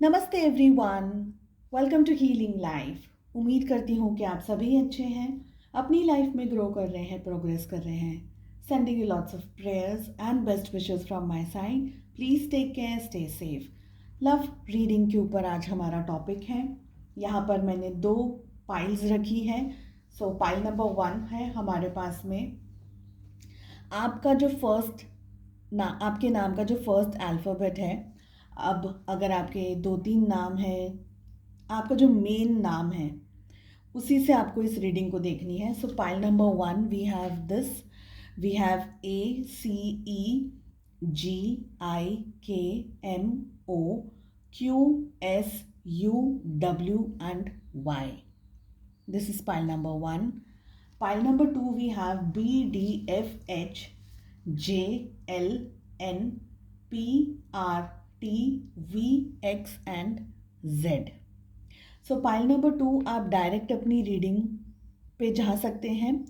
नमस्ते everyone, welcome to healing life. उम्मीद करती हूँ कि आप सभी अच्छे हैं, अपनी लाइफ में ग्रो कर रहे हैं, प्रोग्रेस कर रहे हैं। Sending you lots of prayers and best wishes from my side. Please take care, stay safe. Love reading के ऊपर आज हमारा टॉपिक है। यहाँ पर मैंने 2 पाइल्स रखी है। सो पाइल नंबर 1 है हमारे पास में। आपका जो आपके नाम का जो फर्स्ट अल्फ़ाबेट है। अब अगर आपके 2-3 नाम हैं, आपका जो मेन नाम है उसी से आपको इस रीडिंग को देखनी है। So pile number 1 we have ACEGIKMOQSUW and Y. This is pile number 1. Pile number 2 we have BDFHJLNPRTVX and Z. So pile number 2 आप डायरेक्ट अपनी रीडिंग पे जा सकते हैं।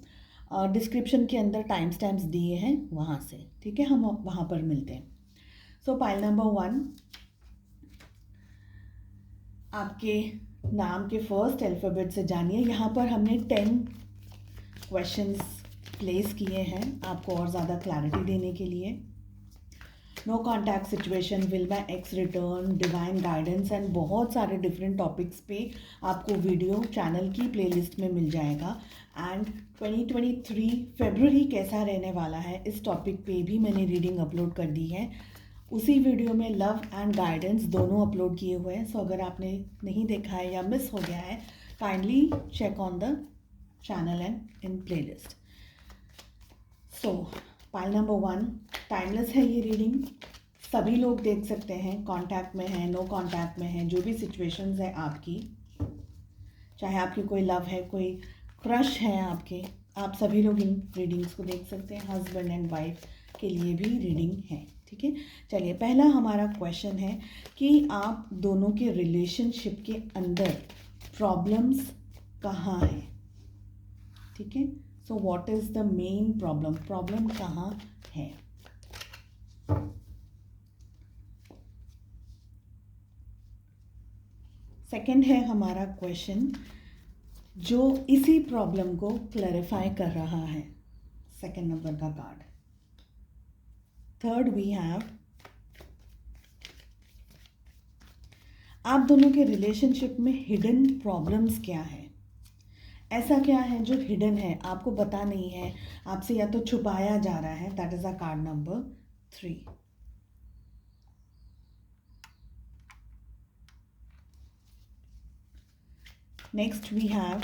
डिस्क्रिप्शन के अंदर टाइम स्टैम्प्स दिए हैं वहाँ से, ठीक है, हम वहाँ पर मिलते हैं। सो पाइल नंबर 1 आपके नाम के फर्स्ट अल्फ़ाबेट से जानिए। यहाँ पर हमने 10 क्वेश्चंस प्लेस किए हैं आपको और ज़्यादा क्लैरिटी देने के लिए। No contact situation, will my ex return, divine guidance and बहुत सारे डिफरेंट टॉपिक्स पे आपको वीडियो चैनल की प्लेलिस्ट में मिल जाएगा। एंड 2023 फरवरी कैसा रहने वाला है इस टॉपिक पे भी मैंने रीडिंग अपलोड कर दी है। उसी वीडियो में लव एंड गाइडेंस दोनों अपलोड किए हुए हैं। सो अगर आपने नहीं देखा है या मिस हो गया है, kindly check on the channel and in playlist. So pile number 1 timeless है ये रीडिंग, सभी लोग देख सकते हैं, कांटेक्ट में है, नो कांटेक्ट में है, जो भी सिचुएशंस है आपकी, चाहे आपकी कोई लव है, कोई क्रश है आपके, आप सभी लोग इन रीडिंग्स को देख सकते हैं। हस्बैंड एंड वाइफ के लिए भी रीडिंग है, ठीक है। चलिए, पहला हमारा क्वेश्चन है कि आप दोनों के रिलेशनशिप के अंदर प्रॉब्लम्स कहाँ हैं, ठीक है। So what is the main problem कहाँ है। सेकंड है हमारा क्वेश्चन जो इसी प्रॉब्लम को क्लैरिफाई कर रहा है, सेकंड नंबर का कार्ड। थर्ड वी हैव आप दोनों के रिलेशनशिप में हिडन प्रॉब्लम्स क्या है। ऐसा क्या है जो हिडन है, आपको पता नहीं है, आपसे या तो छुपाया जा रहा है। That is a card number 3। Next we have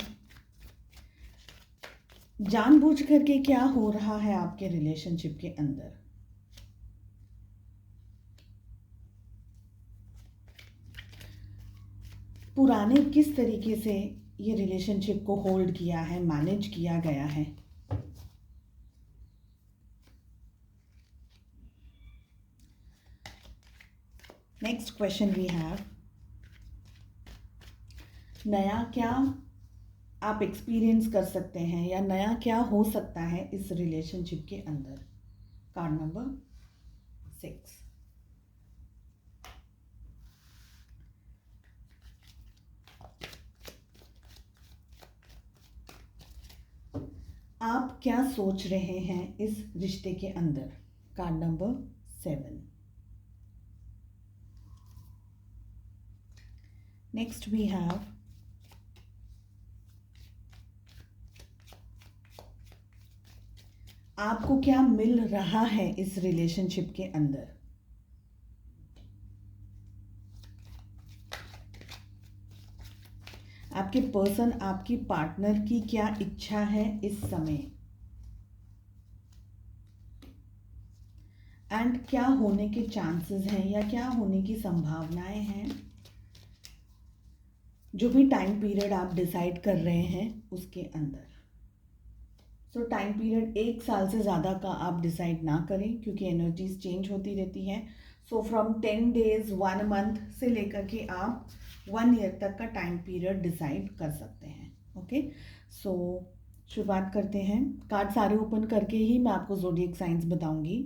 जानबूझ करके क्या हो रहा है आपके रिलेशनशिप के अंदर। पुराने किस तरीके से ये रिलेशनशिप को होल्ड किया है, मैनेज किया गया है। नेक्स्ट क्वेश्चन वी हैव नया क्या आप एक्सपीरियंस कर सकते हैं या नया क्या हो सकता है इस रिलेशनशिप के अंदर। Card number 6। आप क्या सोच रहे हैं इस रिश्ते के अंदर। Card number 7। Next we have आपको क्या मिल रहा है इस रिलेशनशिप के अंदर। आपके पर्सन, आपकी पार्टनर की क्या इच्छा है इस समय, एंड क्या होने के चांसेस हैं या क्या होने की संभावनाएं हैं। जो भी टाइम पीरियड आप डिसाइड कर रहे हैं उसके अंदर। सो टाइम पीरियड 1 साल से ज़्यादा का आप डिसाइड ना करें क्योंकि एनर्जीज चेंज होती रहती हैं। सो फ्रॉम 10 डेज 1 मंथ से लेकर के आप 1 ईयर तक का टाइम पीरियड डिसाइड कर सकते हैं। ओके, सो शुरुआत करते हैं। कार्ड सारे ओपन करके ही मैं आपको ज़ोडिएक साइंस बताऊंगी।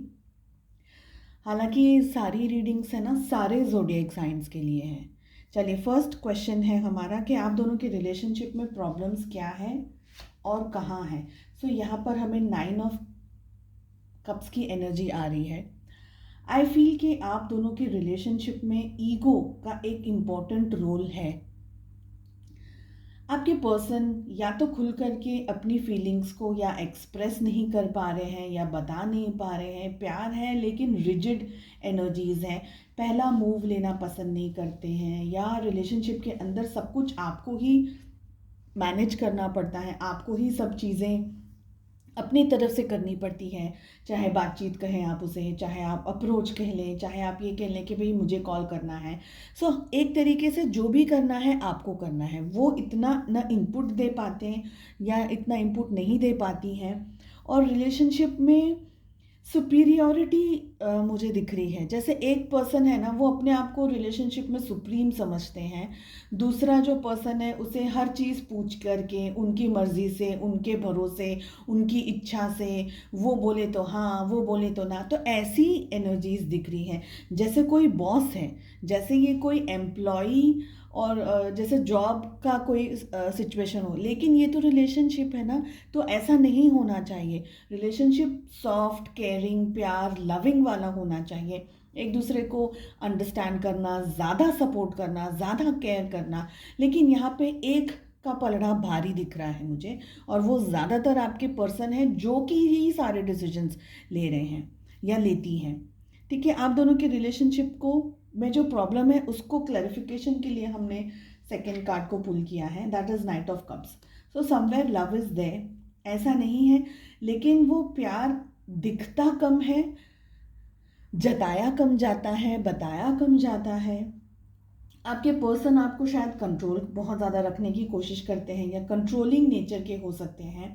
हालांकि ये सारी रीडिंग्स है ना, सारे ज़ोडिएक साइंस के लिए हैं, चलिए, फर्स्ट क्वेश्चन है हमारा कि आप दोनों के रिलेशनशिप में प्रॉब्लम्स क्या है और कहाँ है। सो यहाँ पर हमें 9 ऑफ कप्स की एनर्जी आ रही है। आई फील कि आप दोनों के रिलेशनशिप में ईगो का एक इम्पॉर्टेंट रोल है। आपके पर्सन या तो खुल करके अपनी फीलिंग्स को या एक्सप्रेस नहीं कर पा रहे हैं या बता नहीं पा रहे हैं। प्यार है लेकिन रिजिड एनर्जीज हैं, पहला मूव लेना पसंद नहीं करते हैं, या रिलेशनशिप के अंदर सब कुछ आपको ही मैनेज करना पड़ता है, आपको ही सब चीज़ें अपनी तरफ से करनी पड़ती है। चाहे बातचीत कहें आप उसे, चाहे आप अप्रोच कह लें, चाहे आप ये कह लें कि भाई मुझे कॉल करना है। सो एक तरीके से जो भी करना है आपको करना है। वो इतना ना इनपुट दे पाते हैं या इतना इनपुट नहीं दे पाती हैं। और रिलेशनशिप में सुपीरियॉरिटी मुझे दिख रही है। जैसे एक पर्सन है ना, वो अपने आप को रिलेशनशिप में सुप्रीम समझते हैं। दूसरा जो पर्सन है उसे हर चीज़ पूछ करके, उनकी मर्ज़ी से, उनके भरोसे, उनकी इच्छा से, वो बोले तो हाँ, वो बोले तो ना। तो ऐसी एनर्जीज दिख रही हैं, जैसे कोई बॉस है, जैसे ये कोई एम्प्लॉई और जैसे जॉब का कोई सिचुएशन हो। लेकिन ये तो रिलेशनशिप है ना, तो ऐसा नहीं होना चाहिए। रिलेशनशिप सॉफ्ट, केयरिंग, प्यार, लविंग वाला होना चाहिए। एक दूसरे को अंडरस्टैंड करना, ज़्यादा सपोर्ट करना, ज़्यादा केयर करना। लेकिन यहाँ पे एक का पलड़ा भारी दिख रहा है मुझे, और वो ज़्यादातर आपके पर्सन है जो कि ही सारे डिसीजंस ले रहे हैं या लेती हैं। ठीक है, आप दोनों के रिलेशनशिप को में जो प्रॉब्लम है उसको क्लैरिफिकेशन के लिए हमने सेकेंड कार्ड को पुल किया है, that is knight of cups. So somewhere love is there, ऐसा नहीं है, लेकिन वो प्यार दिखता कम है, जताया कम जाता है, बताया कम जाता है। आपके पर्सन आपको शायद कंट्रोल बहुत ज़्यादा रखने की कोशिश करते हैं, या कंट्रोलिंग नेचर के हो सकते हैं,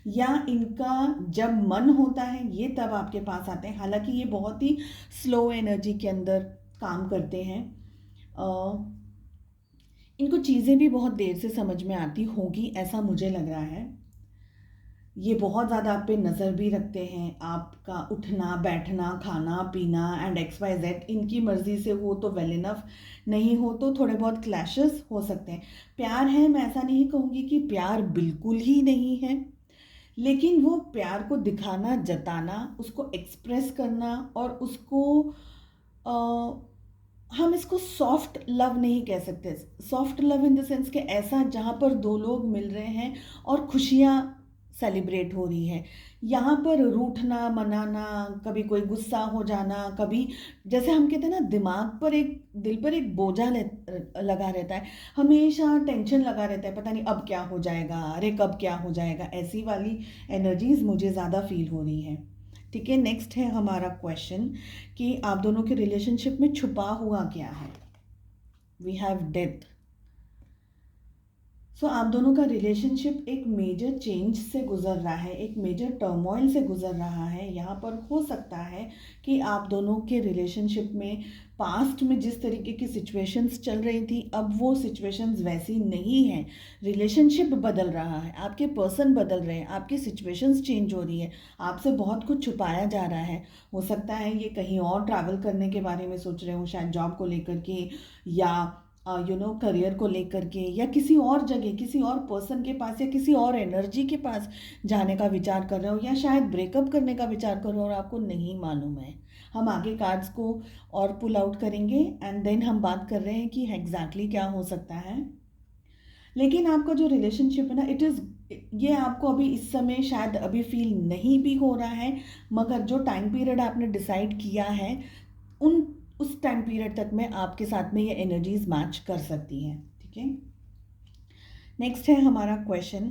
या इनका जब मन होता है ये तब आपके पास आते हैं। हालांकि ये बहुत ही स्लो एनर्जी के अंदर काम करते हैं। इनको चीज़ें भी बहुत देर से समझ में आती होगी, ऐसा मुझे लग रहा है। ये बहुत ज़्यादा आप पे नज़र भी रखते हैं। आपका उठना बैठना, खाना पीना एंड XYZ इनकी मर्ज़ी से हो तो वेल इनफ, नहीं हो तो थोड़े बहुत क्लैशेस हो सकते हैं। प्यार है, मैं ऐसा नहीं कहूँगी कि प्यार बिल्कुल ही नहीं है, लेकिन वो प्यार को दिखाना, जताना, उसको एक्सप्रेस करना, और उसको हम इसको सॉफ्ट लव नहीं कह सकते। Soft love in the sense कि ऐसा जहाँ पर दो लोग मिल रहे हैं और खुशियाँ सेलिब्रेट हो रही है। यहाँ पर रूठना, मनाना, कभी कोई गुस्सा हो जाना, कभी जैसे हम कहते हैं ना, दिमाग पर एक, दिल पर एक बोझा लगा रहता है, हमेशा टेंशन लगा रहता है, पता नहीं अब क्या हो जाएगा, अरे कब क्या हो जाएगा। ऐसी वाली एनर्जीज मुझे ज़्यादा फील हो रही है। ठीक है, नेक्स्ट है हमारा क्वेश्चन कि आप दोनों के रिलेशनशिप में छुपा हुआ क्या है। We have death. सो आप दोनों का रिलेशनशिप एक मेजर चेंज से गुजर रहा है, एक मेजर टर्मोइल से गुजर रहा है। यहाँ पर हो सकता है कि आप दोनों के रिलेशनशिप में पास्ट में जिस तरीके की सिचुएशंस चल रही थी, अब वो सिचुएशंस वैसी नहीं हैं। रिलेशनशिप बदल रहा है, आपके पर्सन बदल रहे हैं, आपकी सिचुएशंस चेंज हो रही है, आपसे बहुत कुछ छुपाया जा रहा है। हो सकता है ये कहीं और ट्रैवल करने के बारे में सोच रहे हो, शायद जॉब को लेकर के, या करियर को लेकर के, या किसी और जगह, किसी और पर्सन के पास, या किसी और एनर्जी के पास जाने का विचार कर रहे हो, या शायद ब्रेकअप करने का विचार कर रहे हो और आपको नहीं मालूम है। हम आगे कार्ड्स को और पुल आउट करेंगे एंड देन हम बात कर रहे हैं कि एग्जैक्टली क्या हो सकता है। लेकिन आपका जो रिलेशनशिप है ना, इट इज़, ये आपको अभी इस समय शायद अभी फील नहीं भी हो रहा है, मगर जो टाइम पीरियड आपने डिसाइड किया है उस टाइम पीरियड तक में आपके साथ में ये एनर्जीज मैच कर सकती हैं। ठीक है, नेक्स्ट है हमारा क्वेश्चन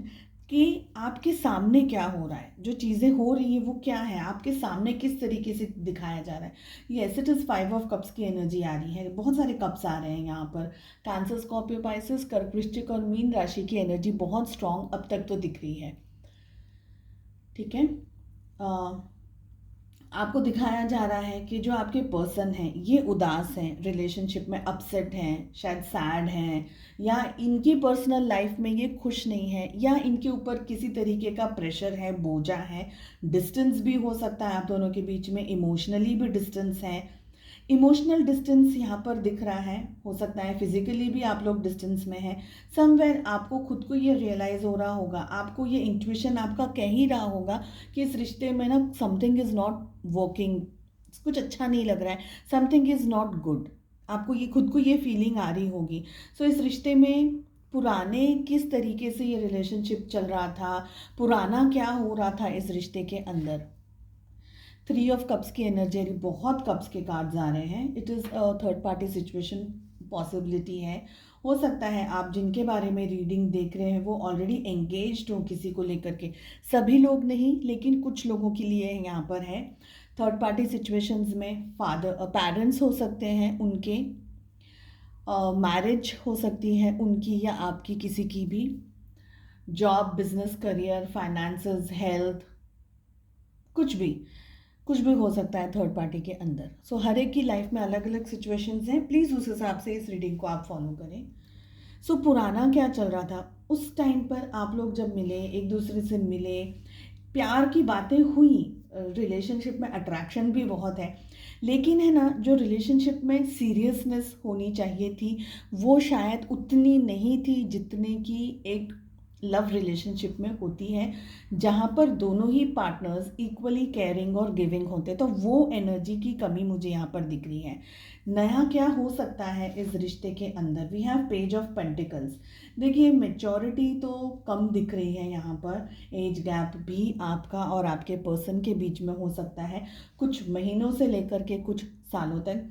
कि आपके सामने क्या हो रहा है, जो चीज़ें हो रही हैं वो क्या है, आपके सामने किस तरीके से दिखाया जा रहा है। Yes, it is 5 of cups की एनर्जी आ रही है, बहुत सारे कप्स आ रहे हैं यहाँ पर। कैंसर, स्कॉर्पियो, पाइसेस, कर्क, वृश्चिक और मीन राशि की एनर्जी बहुत स्ट्रॉन्ग अब तक तो दिख रही है। ठीक है, आपको दिखाया जा रहा है कि जो आपके पर्सन हैं ये उदास हैं, रिलेशनशिप में अपसेट हैं, शायद सैड हैं, या इनकी पर्सनल लाइफ में ये खुश नहीं है, या इनके ऊपर किसी तरीके का प्रेशर है, बोझा है। डिस्टेंस भी हो सकता है आप दोनों के बीच में, इमोशनली भी डिस्टेंस है, इमोशनल डिस्टेंस यहाँ पर दिख रहा है, हो सकता है फिजिकली भी आप लोग डिस्टेंस में हैं। समवेयर आपको खुद को ये रियलाइज़ हो रहा होगा, आपको ये इंट्यूशन आपका कह ही रहा होगा कि इस रिश्ते में ना समथिंग इज़ नॉट वर्किंग, कुछ अच्छा नहीं लग रहा है, समथिंग इज़ नॉट गुड। आपको ये खुद को ये फीलिंग आ रही होगी। सो इस रिश्ते में पुराने किस तरीके से ये रिलेशनशिप चल रहा था, पुराना क्या हो रहा था इस रिश्ते के अंदर। 3 ऑफ कप्स की एनर्जी, बहुत कप्स के कार्ड्स आ रहे हैं। It is third party situation possibility है। हो सकता है आप जिनके बारे में रीडिंग देख रहे हैं वो ऑलरेडी एंगेज्ड हो किसी को लेकर के, सभी लोग नहीं लेकिन कुछ लोगों के लिए यहाँ पर है। थर्ड पार्टी सिचुएशंस में पेरेंट्स हो सकते हैं, उनके मैरिज हो सकती है उनकी या आपकी, किसी की भी, job, business, career, finances, health, कुछ भी हो सकता है थर्ड पार्टी के अंदर। सो हर एक की लाइफ में अलग अलग सिचुएशंस हैं, प्लीज़ उस हिसाब से इस रीडिंग को आप फॉलो करें। सो पुराना क्या चल रहा था उस टाइम पर, आप लोग जब मिले, एक दूसरे से मिले, प्यार की बातें हुई, रिलेशनशिप में अट्रैक्शन भी बहुत है, लेकिन है ना जो रिलेशनशिप में सीरियसनेस होनी चाहिए थी वो शायद उतनी नहीं थी जितने की एक लव रिलेशनशिप में होती है, जहाँ पर दोनों ही पार्टनर्स इक्वली केयरिंग और गिविंग होते हैं। तो वो एनर्जी की कमी मुझे यहाँ पर दिख रही है। नया क्या हो सकता है इस रिश्ते के अंदर, we have page of pentacles. देखिए मेच्योरिटी तो कम दिख रही है यहाँ पर, एज गैप भी आपका और आपके पर्सन के बीच में हो सकता है, कुछ महीनों से लेकर के कुछ सालों तक।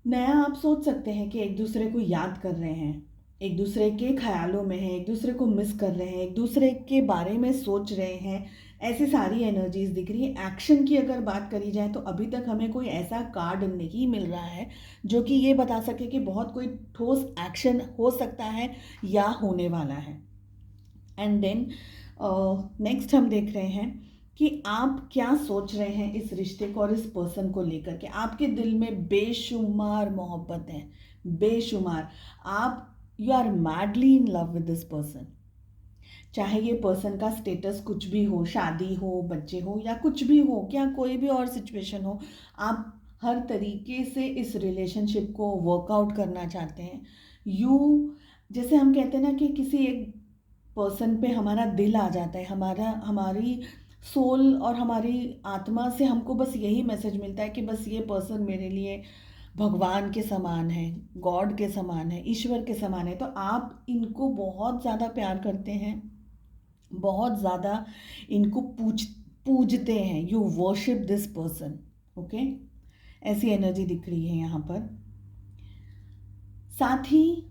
नया आप सोच सकते हैं कि एक दूसरे को याद कर रहे हैं, एक दूसरे के ख्यालों में हैं, एक दूसरे को मिस कर रहे हैं, एक दूसरे के बारे में सोच रहे हैं, ऐसी सारी एनर्जीज दिख रही है। एक्शन की अगर बात करी जाए तो अभी तक हमें कोई ऐसा कार्ड नहीं मिल रहा है जो कि ये बता सके कि बहुत कोई ठोस एक्शन हो सकता है या होने वाला है। एंड देन नेक्स्ट हम देख रहे हैं कि आप क्या सोच रहे हैं इस रिश्ते को और इस पर्सन को लेकर के। आपके दिल में बेशुमार मोहब्बत है, बेशुमार। आप you are madly in love with this person. चाहे ये पर्सन का स्टेटस कुछ भी हो, शादी हो, बच्चे हो या कुछ भी हो, क्या कोई भी और सिचुएशन हो, आप हर तरीके से इस रिलेशनशिप को वर्कआउट करना चाहते हैं। जैसे हम कहते हैं ना कि किसी एक पर्सन पे हमारा दिल आ जाता है, हमारी सोल और हमारी आत्मा से हमको बस यही मैसेज मिलता है कि बस ये पर्सन मेरे लिए भगवान के समान है, गॉड के समान है, ईश्वर के समान है। तो आप इनको बहुत ज़्यादा प्यार करते हैं, बहुत ज़्यादा इनको पूजते हैं, you worship this person. Okay, ऐसी एनर्जी दिख रही है यहाँ पर। साथ ही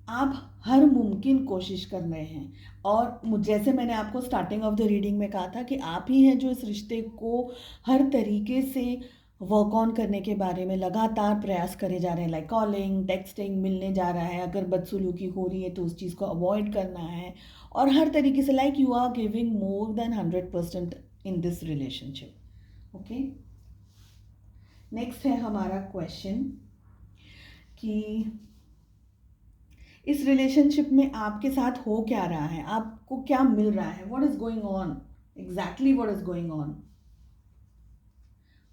आप हर मुमकिन कोशिश कर रहे हैं, और जैसे मैंने आपको स्टार्टिंग ऑफ द रीडिंग में कहा था कि आप ही हैं जो इस रिश्ते को हर तरीके से वर्क ऑन करने के बारे में लगातार प्रयास करे जा रहे हैं। लाइक कॉलिंग, टेक्सटिंग, मिलने जा रहा है, अगर बदसलूकी हो रही है तो उस चीज़ को अवॉइड करना है, और हर तरीके से like you are giving more than 100% in this relationship. Okay, next है हमारा क्वेश्चन कि इस रिलेशनशिप में आपके साथ हो क्या रहा है, आपको क्या मिल रहा है, what is going on, exactly what is going on.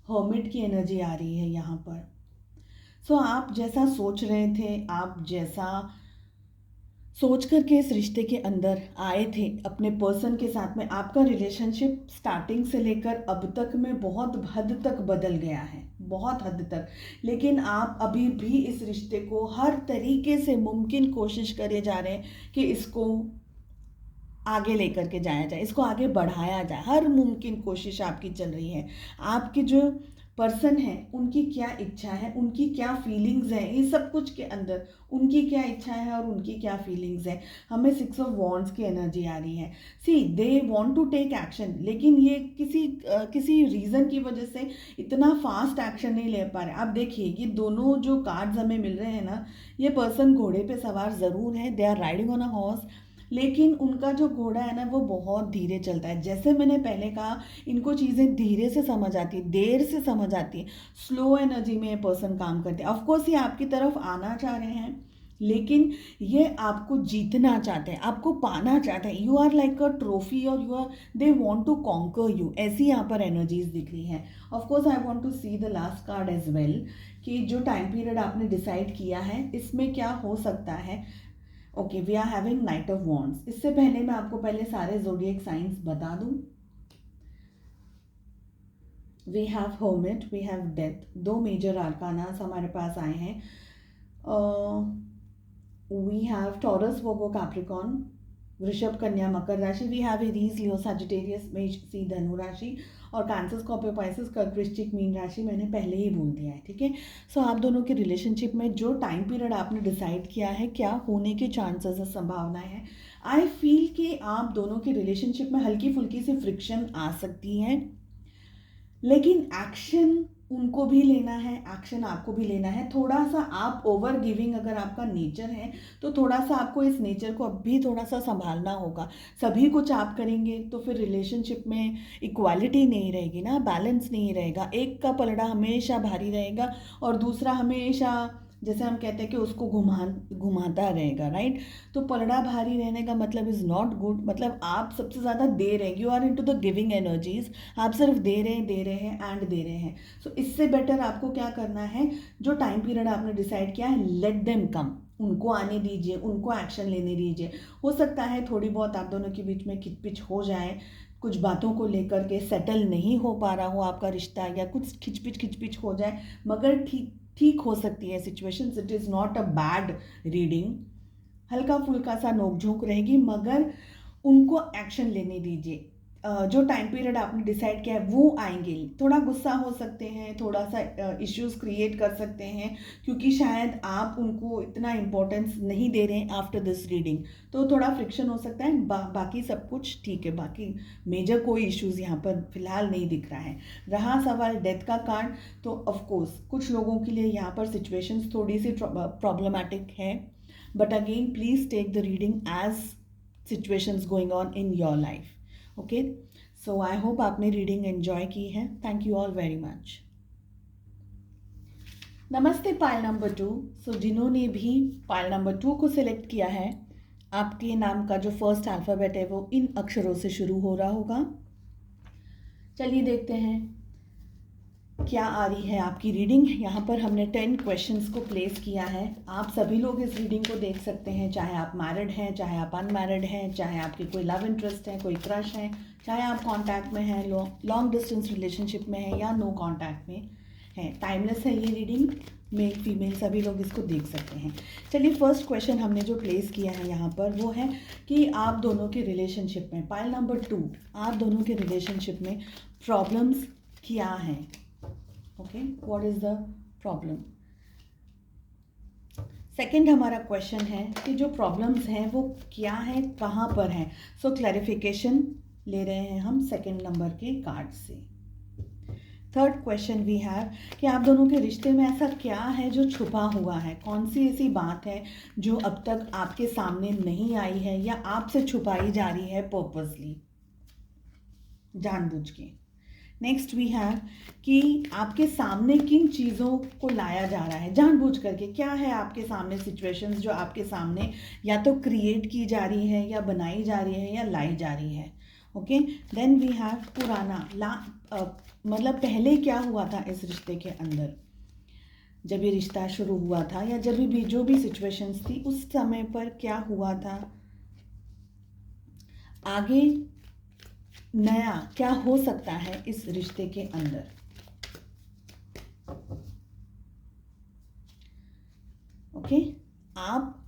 Hermit की एनर्जी आ रही है यहाँ पर। सो आप जैसा सोच रहे थे, आप जैसा सोच करके इस रिश्ते के अंदर आए थे अपने पर्सन के साथ में, आपका रिलेशनशिप स्टार्टिंग से लेकर अब तक में बहुत हद तक बदल गया है, बहुत हद तक। लेकिन आप अभी भी इस रिश्ते को हर तरीके से मुमकिन कोशिश करे जा रहे हैं कि इसको आगे लेकर के जाया जाए, इसको आगे बढ़ाया जाए, हर मुमकिन कोशिश आपकी चल रही है। आपके जो पर्सन है उनकी क्या इच्छा है, उनकी क्या फीलिंग्स हैं, ये सब कुछ के अंदर उनकी क्या इच्छा है और उनकी क्या फीलिंग्स है। हमें 6 ऑफ वॉन्ड्स की एनर्जी आ रही है। See they want to take action, लेकिन ये किसी रीज़न की वजह से इतना फास्ट एक्शन नहीं ले पा रहे। आप देखिए ये दोनों जो कार्ड्स हमें मिल रहे हैं ना, ये पर्सन घोड़े पे सवार ज़रूर है, they are riding on a horse, लेकिन उनका जो घोड़ा है ना वो बहुत धीरे चलता है। जैसे मैंने पहले कहा, इनको चीज़ें धीरे से समझ आती है, देर से समझ आती है, स्लो एनर्जी में ये पर्सन काम करते हैं। ऑफकोर्स ये आपकी तरफ आना चाह रहे हैं, लेकिन ये आपको जीतना चाहते हैं, आपको पाना चाहते हैं। You are like a trophy और you are they want to conquer you, ऐसी यहाँ पर एनर्जीज दिख रही हैं। Of course I want to see the last card as well, कि जो टाइम पीरियड आपने डिसाइड किया है इसमें क्या हो सकता है। Okay, we are having knight of wands. इससे पहले मैं आपको पहले सारे ज़ोडिएक साइंस बता दूं। We have hermit, we have death, दो मेजर आर्कानास हमारे पास आए हैं। We have Taurus, Virgo, Capricorn, वृषभ, कन्या, मकर राशि। We have Aries, Leo, Sagittarius, मेष, सी, धनु राशि, और कैंसर, स्कॉर्पियो, पाइसेस, कर्क, वृश्चिक, मीन राशि मैंने पहले ही बोल दिया है, ठीक है। सो आप दोनों के रिलेशनशिप में जो टाइम पीरियड आपने डिसाइड किया है, क्या होने के चांसेस है, संभावनाएं हैं। आई फील कि आप दोनों के रिलेशनशिप में हल्की फुल्की सी फ्रिक्शन आ सकती है, लेकिन एक्शन उनको भी लेना है, एक्शन आपको भी लेना है। थोड़ा सा आप ओवर गिविंग अगर आपका नेचर है तो थोड़ा सा आपको इस नेचर को अब भी थोड़ा सा संभालना होगा। सभी कुछ आप करेंगे तो फिर रिलेशनशिप में इक्वालिटी नहीं रहेगी ना, बैलेंस नहीं रहेगा। एक का पलड़ा हमेशा भारी रहेगा और दूसरा हमेशा, जैसे हम कहते हैं कि उसको घुमाता रहेगा, राइट। तो पलड़ा भारी रहने का मतलब इज़ नॉट गुड। मतलब आप सबसे ज़्यादा दे रहे हैं, you are into the giving energies, आप सिर्फ दे रहे हैं, दे रहे हैं एंड दे रहे हैं। सो इससे बेटर आपको क्या करना है, जो टाइम पीरियड आपने डिसाइड किया है, लेट देम कम, उनको आने दीजिए, उनको एक्शन लेने दीजिए। हो सकता है थोड़ी बहुत आप दोनों के बीच में खिचपिच हो जाए, कुछ बातों को लेकर के सेटल नहीं हो पा रहा हो आपका रिश्ता, या कुछ खिचपिच हो जाए, मगर ठीक हो सकती है situation. It is not a bad reading. हल्का फुल्का सा नोकझोंक रहेगी, मगर उनको एक्शन लेने दीजिए। जो टाइम पीरियड आपने डिसाइड किया है वो आएंगे। थोड़ा गुस्सा हो सकते हैं, थोड़ा सा इश्यूज क्रिएट कर सकते हैं, क्योंकि शायद आप उनको इतना इम्पोर्टेंस नहीं दे रहे हैं आफ्टर दिस रीडिंग, तो थोड़ा फ्रिक्शन हो सकता है। बाकी सब कुछ ठीक है, बाकी मेजर कोई इश्यूज यहाँ पर फिलहाल नहीं दिख रहा है। रहा सवाल डेथ का कार्ड, तो ऑफकोर्स कुछ लोगों के लिए यहाँ पर सिचुएशंस थोड़ी सी प्रॉब्लमैटिक है, but again please take the reading as situations going on in your life. Okay, so I hope आपने रीडिंग एंजॉय की है। Thank you all very much. नमस्ते पाइल नंबर 2। सो जिन्होंने भी पाइल नंबर 2 को सिलेक्ट किया है, आपके नाम का जो फर्स्ट अल्फ़ाबेट है वो इन अक्षरों से शुरू हो रहा होगा। चलिए देखते हैं क्या आ रही है आपकी रीडिंग। यहाँ पर हमने 10 क्वेश्चंस को प्लेस किया है। आप सभी लोग इस रीडिंग को देख सकते हैं, चाहे आप मैरिड हैं, चाहे आप अनमैरिड हैं, चाहे आपकी कोई लव इंटरेस्ट है, कोई क्रश है, चाहे आप कांटेक्ट में हैं, लॉन्ग डिस्टेंस रिलेशनशिप में हैं, या नो कांटेक्ट में हैं। टाइमलेस है ये रीडिंग, मेल फीमेल सभी लोग इसको देख सकते हैं। चलिए फर्स्ट क्वेश्चन हमने जो प्लेस किया है यहाँ पर वो है कि आप दोनों के रिलेशनशिप में, पाइल नंबर 2, आप दोनों के रिलेशनशिप में प्रॉब्लम्स क्या हैं। Okay, what is the problem. Second हमारा क्वेश्चन है कि जो प्रॉब्लम्स हैं वो क्या है, कहाँ पर हैं। सो क्लैरिफिकेशन ले रहे हैं हम सेकंड नंबर के कार्ड से। थर्ड क्वेश्चन वी हैव कि आप दोनों के रिश्ते में ऐसा क्या है जो छुपा हुआ है, कौन सी ऐसी बात है जो अब तक आपके सामने नहीं आई है या आपसे छुपाई जा रही है पर्पसली, जानबूझ के। नेक्स्ट वी हैव कि आपके सामने किन चीज़ों को लाया जा रहा है जानबूझ करके। क्या है आपके सामने सिचुएशंस जो आपके सामने या तो क्रिएट की जा रही है, या बनाई जा रही है, या लाई जा रही है। ओके, देन वी हैव पुराना मतलब पहले क्या हुआ था इस रिश्ते के अंदर, जब ये रिश्ता शुरू हुआ था, या जब भी जो भी सिचुएशंस थी उस समय पर क्या हुआ था, आगे नया क्या हो सकता है इस रिश्ते के अंदर। ओके, आप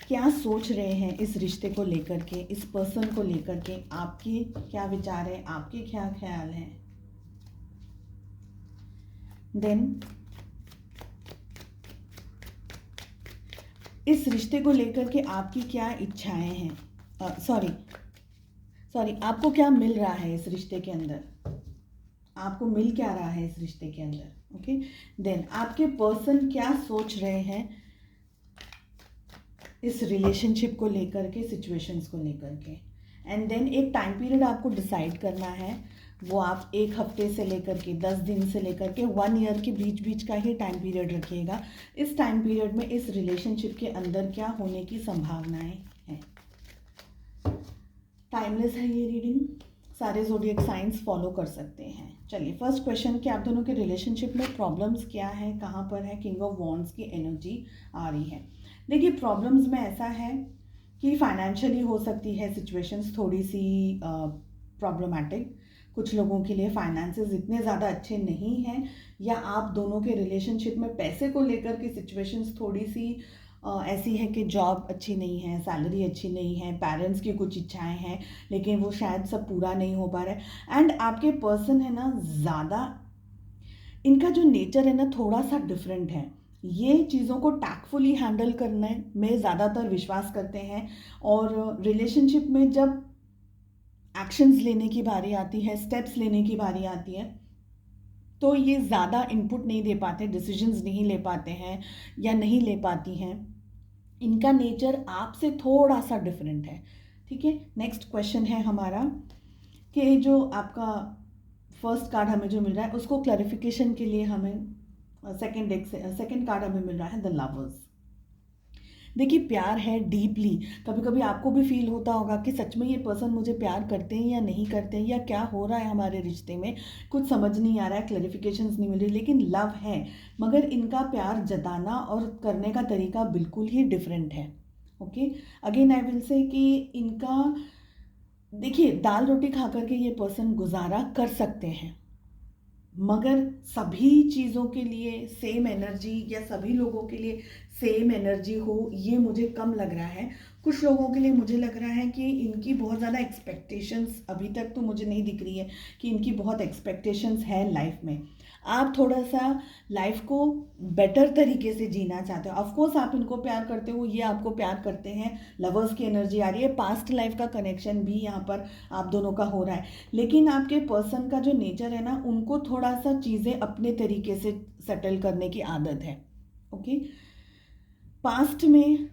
क्या सोच रहे हैं इस रिश्ते को लेकर के, इस पर्सन को लेकर के, आपके क्या विचार है, आपके क्या ख्याल हैं। देन इस रिश्ते को लेकर के आपकी क्या इच्छाएं हैं, सॉरी आपको क्या मिल रहा है इस रिश्ते के अंदर, आपको मिल क्या रहा है इस रिश्ते के अंदर। ओके, देन आपके पर्सन क्या सोच रहे हैं इस रिलेशनशिप को लेकर के, सिचुएशंस को लेकर के। एंड देन एक टाइम पीरियड आपको डिसाइड करना है, वो आप 1 हफ्ते से लेकर के 10 दिन से लेकर के 1 ईयर के बीच बीच का ही टाइम पीरियड रखिएगा। इस टाइम पीरियड में इस रिलेशनशिप के अंदर क्या होने की संभावनाएं हैं। टाइमलेस है ये रीडिंग, सारे ज़ोडिएक साइंस फॉलो कर सकते हैं। चलिए फर्स्ट क्वेश्चन कि आप दोनों के रिलेशनशिप में प्रॉब्लम्स क्या है, कहाँ पर है। किंग ऑफ वॉन्ड्स की एनर्जी आ रही है। देखिए प्रॉब्लम्स में ऐसा है कि फाइनेंशियली हो सकती है सिचुएशंस थोड़ी सी प्रॉब्लमैटिक। कुछ लोगों के लिए फाइनेंसेस इतने ज़्यादा अच्छे नहीं हैं, या आप दोनों के रिलेशनशिप में पैसे को लेकर के सिचुएशंस थोड़ी सी ऐसी है कि जॉब अच्छी नहीं है, सैलरी अच्छी नहीं है, पेरेंट्स की कुछ इच्छाएं हैं लेकिन वो शायद सब पूरा नहीं हो पा रहा है। एंड आपके पर्सन है ना, ज़्यादा इनका जो नेचर है ना थोड़ा सा डिफरेंट है। ये चीज़ों को टैक्टफुली हैंडल करने में ज़्यादातर विश्वास करते हैं, और रिलेशनशिप में जब एक्शंस लेने की बारी आती है, स्टेप्स लेने की बारी आती है, तो ये ज़्यादा इनपुट नहीं दे पाते, डिसीजंस नहीं ले पाते हैं या नहीं ले पाती हैं। इनका नेचर आपसे थोड़ा सा डिफरेंट है। ठीक है, नेक्स्ट क्वेश्चन है हमारा कि जो आपका फर्स्ट कार्ड हमें जो मिल रहा है उसको क्लैरिफिकेशन के लिए हमें सेकंड कार्ड हमें मिल रहा है द लवर्स। देखिए प्यार है डीपली। कभी कभी आपको भी फील होता होगा कि सच में ये पर्सन मुझे प्यार करते हैं या नहीं करते हैं, या क्या हो रहा है हमारे रिश्ते में, कुछ समझ नहीं आ रहा है, क्लैरिफिकेशंस नहीं मिल रही। लेकिन लव है, मगर इनका प्यार जताना और करने का तरीका बिल्कुल ही डिफरेंट है। Okay, again I will say कि इनका देखिए दाल रोटी खा करके ये पर्सन गुजारा कर सकते हैं, मगर सभी चीज़ों के लिए सेम एनर्जी या सभी लोगों के लिए सेम एनर्जी हो, ये मुझे कम लग रहा है। कुछ लोगों के लिए मुझे लग रहा है कि इनकी बहुत ज़्यादा एक्सपेक्टेशंस, अभी तक तो मुझे नहीं दिख रही है कि इनकी बहुत एक्सपेक्टेशंस है लाइफ में। आप थोड़ा सा लाइफ को बेटर तरीके से जीना चाहते हो। ऑफकोर्स आप इनको प्यार करते हो, ये आपको प्यार करते हैं, लवर्स की एनर्जी आ रही है, पास्ट लाइफ का कनेक्शन भी यहाँ पर आप दोनों का हो रहा है। लेकिन आपके पर्सन का जो नेचर है ना, उनको थोड़ा सा चीज़ें अपने तरीके से सेटल करने की आदत है। ओके, पास्ट में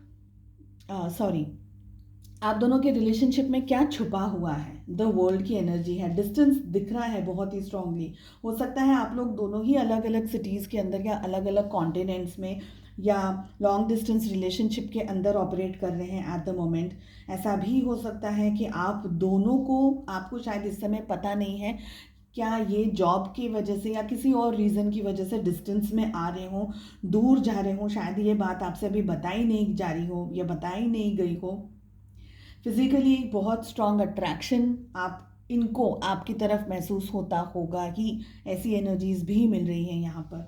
आप दोनों के रिलेशनशिप में क्या छुपा हुआ है। द वर्ल्ड की एनर्जी है, डिस्टेंस दिख रहा है बहुत ही स्ट्रांगली। हो सकता है आप लोग दोनों ही अलग अलग सिटीज़ के अंदर या अलग अलग कॉन्टिनेंट्स में या लॉन्ग डिस्टेंस रिलेशनशिप के अंदर ऑपरेट कर रहे हैं एट द मोमेंट। ऐसा भी हो सकता है कि आप दोनों को, आपको शायद इस समय पता नहीं है क्या ये जॉब की वजह से या किसी और रीज़न की वजह से डिस्टेंस में आ रहे हो, दूर जा रहे हो। शायद ये बात आपसे अभी बताई नहीं जा रही हो या बताई नहीं गई हो। फिजिकली बहुत स्ट्रॉन्ग अट्रैक्शन आप इनको आपकी तरफ महसूस होता होगा ही, ऐसी एनर्जीज भी मिल रही हैं यहाँ पर।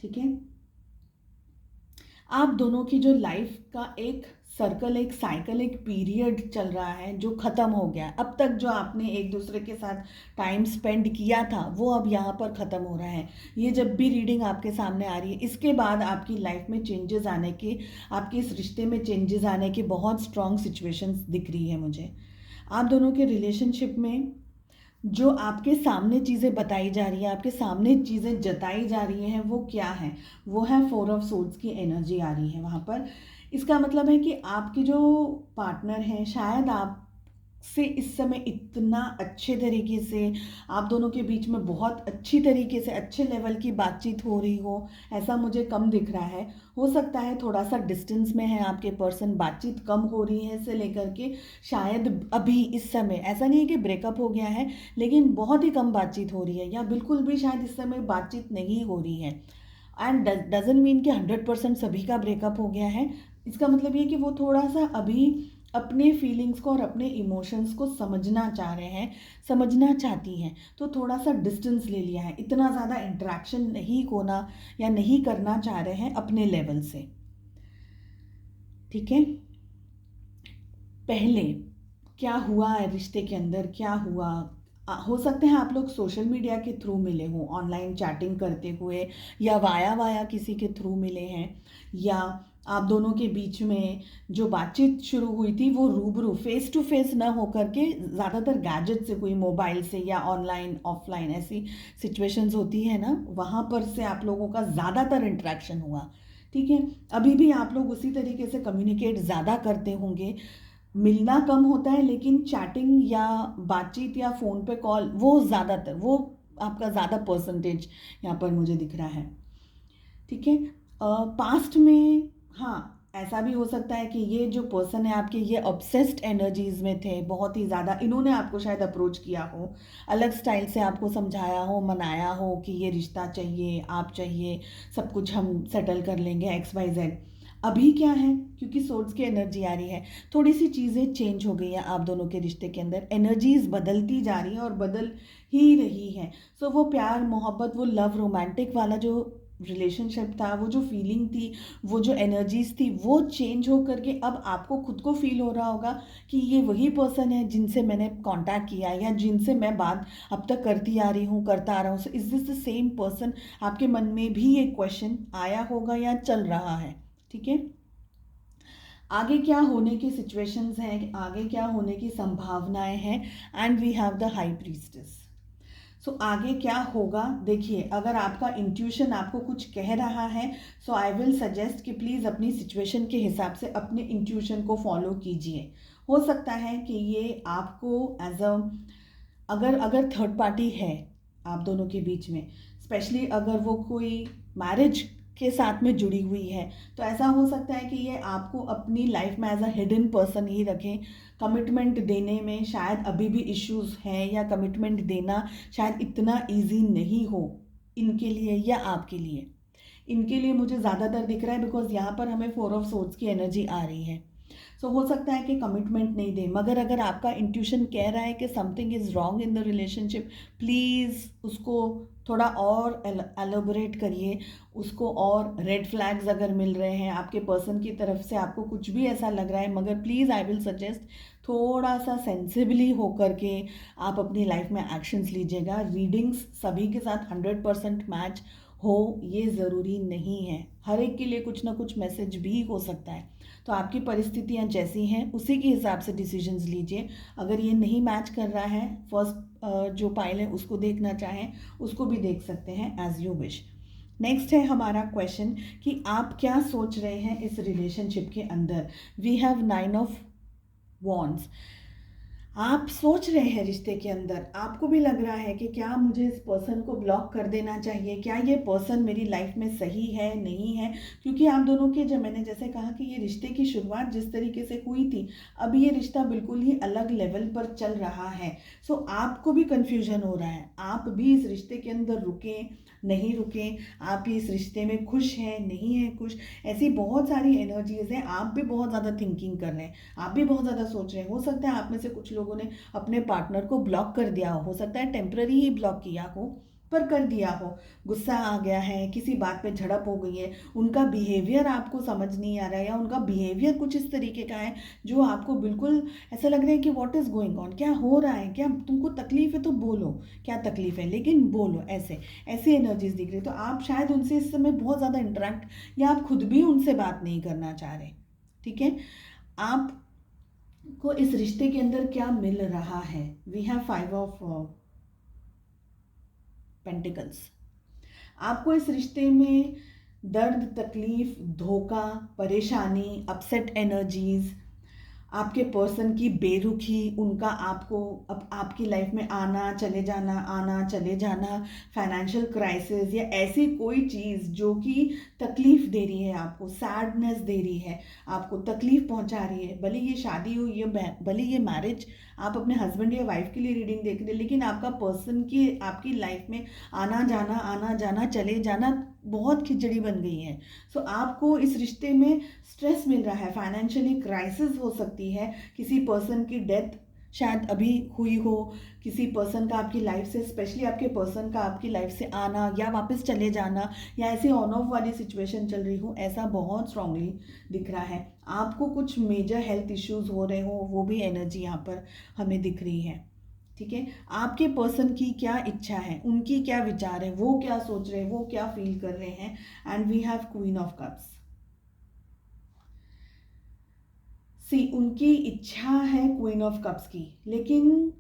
ठीक है, आप दोनों की जो लाइफ का एक सर्कल, एक साइकिल, एक पीरियड चल रहा है जो ख़त्म हो गया। अब तक जो आपने एक दूसरे के साथ टाइम स्पेंड किया था वो अब यहाँ पर ख़त्म हो रहा है। ये जब भी रीडिंग आपके सामने आ रही है, इसके बाद आपकी लाइफ में चेंजेस आने के, आपके इस रिश्ते में चेंजेस आने की बहुत स्ट्रॉन्ग सिचुएशंस दिख रही है मुझे। आप दोनों के रिलेशनशिप में जो आपके सामने चीज़ें बताई जा रही है, आपके सामने चीज़ें जताई जा रही हैं, वो क्या है? वो है 4 ऑफ सोर्ड्स की एनर्जी आ रही है वहाँ पर। इसका मतलब है कि आपके जो पार्टनर हैं, शायद आप से इस समय इतना अच्छे तरीके से आप दोनों के बीच में बहुत अच्छी तरीके से अच्छे लेवल की बातचीत हो रही हो, ऐसा मुझे कम दिख रहा है। हो सकता है थोड़ा सा डिस्टेंस में है आपके पर्सन, बातचीत कम हो रही है से लेकर के शायद अभी इस समय, ऐसा नहीं है कि ब्रेकअप हो गया है, लेकिन बहुत ही कम बातचीत हो रही है या बिल्कुल भी शायद इस समय बातचीत नहीं हो रही है। एंड डजंट मीन कि 100% सभी का ब्रेकअप हो गया है। इसका मतलब ये कि वो थोड़ा सा अभी अपने फीलिंग्स को और अपने इमोशंस को समझना चाह रहे हैं, समझना चाहती हैं, तो थोड़ा सा डिस्टेंस ले लिया है। इतना ज़्यादा इंटरेक्शन नहीं होना या नहीं करना चाह रहे हैं अपने लेवल से। ठीक है, पहले क्या हुआ है रिश्ते के अंदर, क्या हुआ, हो सकते हैं आप लोग सोशल मीडिया के थ्रू मिले हों, ऑनलाइन चैटिंग करते हुए, या वाया किसी के थ्रू मिले हैं, या आप दोनों के बीच में जो बातचीत शुरू हुई थी वो रूबरू फेस टू फेस ना होकर के ज़्यादातर गैजेट से हुई, मोबाइल से या ऑनलाइन ऑफलाइन ऐसी सिचुएशंस होती है ना, वहाँ पर से आप लोगों का ज़्यादातर इंटरेक्शन हुआ। ठीक है, अभी भी आप लोग उसी तरीके से कम्युनिकेट ज़्यादा करते होंगे, मिलना कम होता है, लेकिन चैटिंग या बातचीत या फ़ोन पे कॉल वो ज़्यादातर, वो आपका ज़्यादा परसेंटेज यहाँ पर मुझे दिख रहा है। ठीक है। पास्ट में हाँ, ऐसा भी हो सकता है कि ये जो पर्सन है आपके, ये ऑब्सेस्ड एनर्जीज में थे बहुत ही ज़्यादा। इन्होंने आपको शायद अप्रोच किया हो, अलग स्टाइल से आपको समझाया हो, मनाया हो कि ये रिश्ता चाहिए, आप चाहिए, सब कुछ हम सेटल कर लेंगे, XYZ। अभी क्या है, क्योंकि सोर्स की एनर्जी आ रही है, थोड़ी सी चीज़ें चेंज हो गई हैं आप दोनों के रिश्ते के अंदर, एनर्जीज बदलती जा रही हैं और बदल ही रही हैं। सो वो प्यार मोहब्बत, वो लव रोमांटिक वाला जो रिलेशनशिप था, वो जो फीलिंग थी, वो जो एनर्जीज थी, वो चेंज हो करके अब आपको खुद को फील हो रहा होगा कि ये वही पर्सन है जिनसे मैंने कांटेक्ट किया या जिनसे मैं बात अब तक करती आ रही हूँ, करता आ रहा हूँ। So is this the same person? आपके मन में भी ये क्वेश्चन आया होगा या चल रहा है। ठीक है। आगे क्या होने की सिचुएशंस हैं, आगे क्या होने की संभावनाएं हैं, and we have the high priestess. So आगे क्या होगा, देखिए, अगर आपका इंट्यूशन आपको कुछ कह रहा है, सो आई विल सजेस्ट कि प्लीज़ अपनी सिचुएशन के हिसाब से अपने इंट्यूशन को फॉलो कीजिए। हो सकता है कि ये आपको एज अ, अगर अगर थर्ड पार्टी है आप दोनों के बीच में, स्पेशली अगर वो कोई मैरिज के साथ में जुड़ी हुई है, तो ऐसा हो सकता है कि ये आपको अपनी लाइफ में एज अ हिडन पर्सन ही रखें। कमिटमेंट देने में शायद अभी भी इश्यूज हैं, या कमिटमेंट देना शायद इतना इजी नहीं हो इनके लिए या आपके लिए। इनके लिए मुझे ज़्यादातर दिख रहा है, बिकॉज यहाँ पर हमें 4 ऑफ सोर्ड्स की एनर्जी आ रही है। सो हो सकता है कि कमिटमेंट नहीं दे, मगर अगर आपका इंट्यूशन कह रहा है कि something is wrong in the relationship, please उसको थोड़ा और एलोबरेट करिए, उसको और रेड फ्लैग्स अगर मिल रहे हैं आपके पर्सन की तरफ से, आपको कुछ भी ऐसा लग रहा है, मगर प्लीज़ आई विल सजेस्ट थोड़ा सा सेंसिबली होकर के आप अपनी लाइफ में एक्शंस लीजिएगा। रीडिंग्स सभी के साथ 100% मैच हो ये ज़रूरी नहीं है, हर एक के लिए कुछ ना कुछ मैसेज भी हो सकता है। तो आपकी परिस्थितियाँ जैसी हैं उसी के हिसाब से डिसीजंस लीजिए। अगर ये नहीं मैच कर रहा है, फर्स्ट जो पाइल है उसको देखना चाहें उसको भी देख सकते हैं, एज यू विश। नेक्स्ट है हमारा क्वेश्चन कि आप क्या सोच रहे हैं इस रिलेशनशिप के अंदर। We have 9 of wands. आप सोच रहे हैं रिश्ते के अंदर, आपको भी लग रहा है कि क्या मुझे इस पर्सन को ब्लॉक कर देना चाहिए, क्या ये पर्सन मेरी लाइफ में सही है नहीं है। क्योंकि आप दोनों के, जब मैंने जैसे कहा कि ये रिश्ते की शुरुआत जिस तरीके से हुई थी, अब ये रिश्ता बिल्कुल ही अलग लेवल पर चल रहा है। सो आपको भी कन्फ्यूजन हो रहा है, आप भी इस रिश्ते के अंदर रुकें नहीं रुकें, आप इस रिश्ते में खुश हैं नहीं हैं खुश। ऐसी बहुत सारी एनर्जीज हैं, आप भी बहुत ज़्यादा थिंकिंग कर रहे हैं, आप भी बहुत ज़्यादा सोच रहे हैं। हो सकता है आप में से कुछ लोगों ने अपने पार्टनर को ब्लॉक कर दिया हो सकता है टेम्पररी ही ब्लॉक किया हो, पर कर दिया हो, गुस्सा आ गया है, किसी बात पे झड़प हो गई है, उनका बिहेवियर आपको समझ नहीं आ रहा है, या उनका बिहेवियर कुछ इस तरीके का है जो आपको बिल्कुल ऐसा लग रहा है कि व्हाट इज़ गोइंग ऑन, क्या हो रहा है, क्या तुमको तकलीफ है तो बोलो, क्या तकलीफ है लेकिन बोलो। ऐसे ऐसी एनर्जीज दिख रही है। तो आप शायद उनसे इस समय बहुत ज़्यादा इंटरेक्ट, या आप खुद भी उनसे बात नहीं करना चाह रहे। ठीक है। आप को इस रिश्ते के अंदर क्या मिल रहा है। We have 5 of pentacles. आपको इस रिश्ते में दर्द, तकलीफ, धोखा, परेशानी, अपसेट एनर्जीज, आपके पर्सन की बेरुखी, उनका आपको अब आपकी लाइफ में आना चले जाना, आना चले जाना, फाइनेंशियल क्राइसिस, या ऐसी कोई चीज़ जो कि तकलीफ़ दे रही है आपको, सैडनेस दे रही है आपको, तकलीफ़ पहुंचा रही है। भले ये शादी हो, ये भले ये मैरिज आप अपने हस्बैंड या वाइफ के लिए रीडिंग देख रहे हैं, लेकिन आपका पर्सन की आपकी लाइफ में आना जाना चले जाना बहुत खिचड़ी बन गई है। सो आपको इस रिश्ते में स्ट्रेस मिल रहा है, फाइनेंशियली क्राइसिस हो सकती है, किसी पर्सन की डेथ शायद अभी हुई हो, किसी पर्सन का आपकी लाइफ से, स्पेशली आपके पर्सन का आपकी लाइफ से आना या वापस चले जाना, या ऐसी ऑन ऑफ वाली सिचुएशन चल रही हो, ऐसा बहुत स्ट्रांगली दिख रहा है। आपको कुछ मेजर हेल्थ इश्यूज हो रहे हो, वो भी एनर्जी यहाँ पर हमें दिख रही है। ठीक है। आपके पर्सन की क्या इच्छा है, उनकी क्या विचार है, वो क्या सोच रहे हैं, वो क्या फील कर रहे हैं। And we have queen of cups. See, उनकी इच्छा है क्वीन ऑफ कप्स की, लेकिन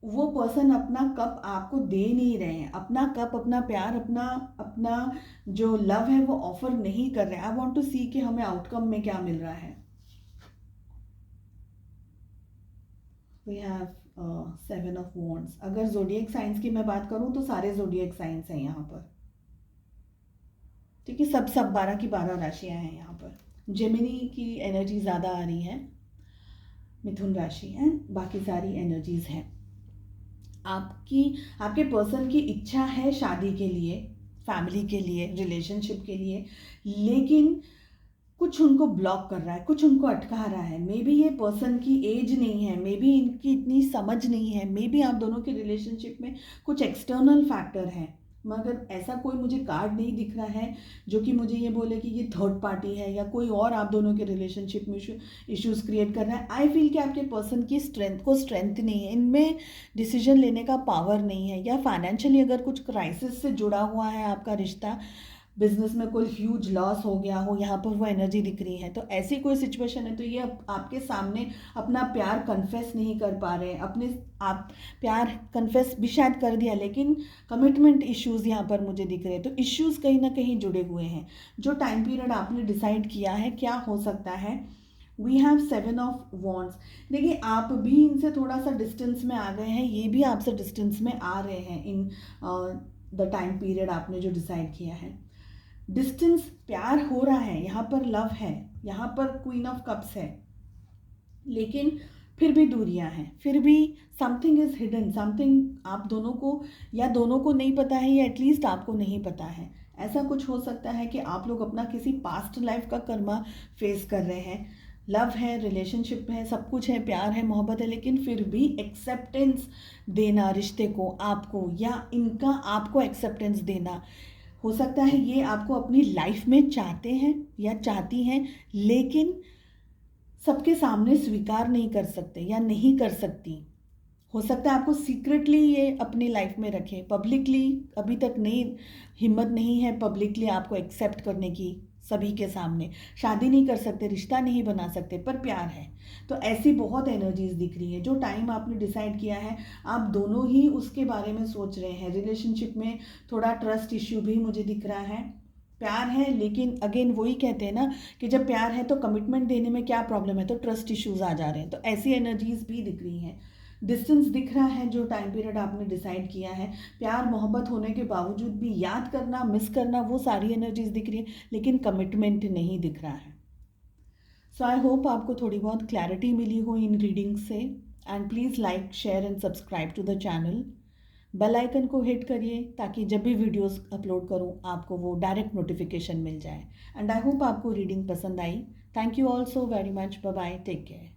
वो पर्सन अपना कप आपको दे नहीं रहे हैं, अपना कप, अपना प्यार, अपना अपना जो लव है वो ऑफर नहीं कर रहे हैं। आई वॉन्ट टू सी कि हमें आउटकम में क्या मिल रहा है। We have 7 of wands. अगर ज़ोडिएक साइंस की मैं बात करूं तो सारे ज़ोडिएक साइंस हैं यहाँ पर, ठीक है। सब 12 की 12 राशियाँ हैं यहाँ पर। जेमिनी की एनर्जी ज़्यादा आ रही है, मिथुन राशि है, बाकी सारी एनर्जीज हैं। आपके पर्सन की इच्छा है शादी के लिए, फैमिली के लिए, रिलेशनशिप के लिए, लेकिन कुछ उनको ब्लॉक कर रहा है, कुछ उनको अटका रहा है। मे बी ये पर्सन की एज नहीं है, मे बी इनकी इतनी समझ नहीं है, मे बी आप दोनों के रिलेशनशिप में कुछ एक्सटर्नल फैक्टर हैं, मगर ऐसा कोई मुझे कार्ड नहीं दिख रहा है जो कि मुझे ये बोले कि ये थर्ड पार्टी है या कोई और आप दोनों के रिलेशनशिप में इश्यूज क्रिएट कर रहा है। आई फील कि आपके पर्सन की स्ट्रेंथ नहीं है, इनमें डिसीजन लेने का पावर नहीं है, या फाइनेंशियली अगर कुछ क्राइसिस से जुड़ा हुआ है आपका रिश्ता, बिजनेस में कोई ह्यूज लॉस हो गया हो, यहाँ पर वो एनर्जी दिख रही है। तो ऐसी कोई सिचुएशन है तो ये आपके सामने अपना प्यार कन्फेस नहीं कर पा रहे हैं। आप प्यार कन्फेस भी शायद कर दिया, लेकिन कमिटमेंट इश्यूज़ यहाँ पर मुझे दिख रहे हैं। तो इश्यूज़ कहीं ना कहीं जुड़े हुए हैं। जो टाइम पीरियड आपने डिसाइड किया है क्या हो सकता है, वी हैव 7 ऑफ वॉन्ड्स। देखिए आप भी इनसे थोड़ा सा डिस्टेंस में आ गए हैं, ये भी आपसे डिस्टेंस में आ रहे हैं इन द टाइम पीरियड आपने जो डिसाइड किया है। डिस्टेंस, प्यार हो रहा है, यहाँ पर लव है, यहाँ पर क्वीन ऑफ कप्स है, लेकिन फिर भी दूरियां हैं, फिर भी समथिंग इज हिडन, समथिंग आप दोनों को या दोनों को नहीं पता है, या एटलीस्ट आपको नहीं पता है। ऐसा कुछ हो सकता है कि आप लोग अपना किसी पास्ट लाइफ का कर्मा फेस कर रहे हैं। लव है, रिलेशनशिप है, सब कुछ है, प्यार है, मोहब्बत है, लेकिन फिर भी एक्सेप्टेंस देना रिश्ते को आपको, या इनका आपको एक्सेप्टेंस देना। हो सकता है ये आपको अपनी लाइफ में चाहते हैं या चाहती हैं, लेकिन सबके सामने स्वीकार नहीं कर सकते या नहीं कर सकती। हो सकता है आपको सीक्रेटली ये अपनी लाइफ में रखें, पब्लिकली अभी तक नहीं, हिम्मत नहीं है पब्लिकली आपको एक्सेप्ट करने की। सभी के सामने शादी नहीं कर सकते, रिश्ता नहीं बना सकते, पर प्यार है। तो ऐसी बहुत एनर्जीज दिख रही है। जो टाइम आपने डिसाइड किया है, आप दोनों ही उसके बारे में सोच रहे हैं। रिलेशनशिप में थोड़ा ट्रस्ट इश्यू भी मुझे दिख रहा है। प्यार है, लेकिन अगेन वही कहते हैं ना कि जब प्यार है तो कमिटमेंट देने में क्या प्रॉब्लम है, तो ट्रस्ट इश्यूज आ जा रहे हैं। तो ऐसी एनर्जीज भी दिख रही हैं। डिस्टेंस दिख रहा है जो टाइम पीरियड आपने डिसाइड किया है। प्यार मोहब्बत होने के बावजूद भी याद करना, मिस करना, वो सारी एनर्जीज दिख रही है, लेकिन कमिटमेंट नहीं दिख रहा है। सो आई होप आपको थोड़ी बहुत क्लैरिटी मिली हो इन रीडिंग से। And please like, share and subscribe to the channel. Bell icon को हिट करिए ताकि जब भी वीडियोस अपलोड करूं आपको वो डायरेक्ट नोटिफिकेशन मिल जाए। एंड आई होप आपको रीडिंग पसंद आई। Thank you all so very much. Bye bye, take care.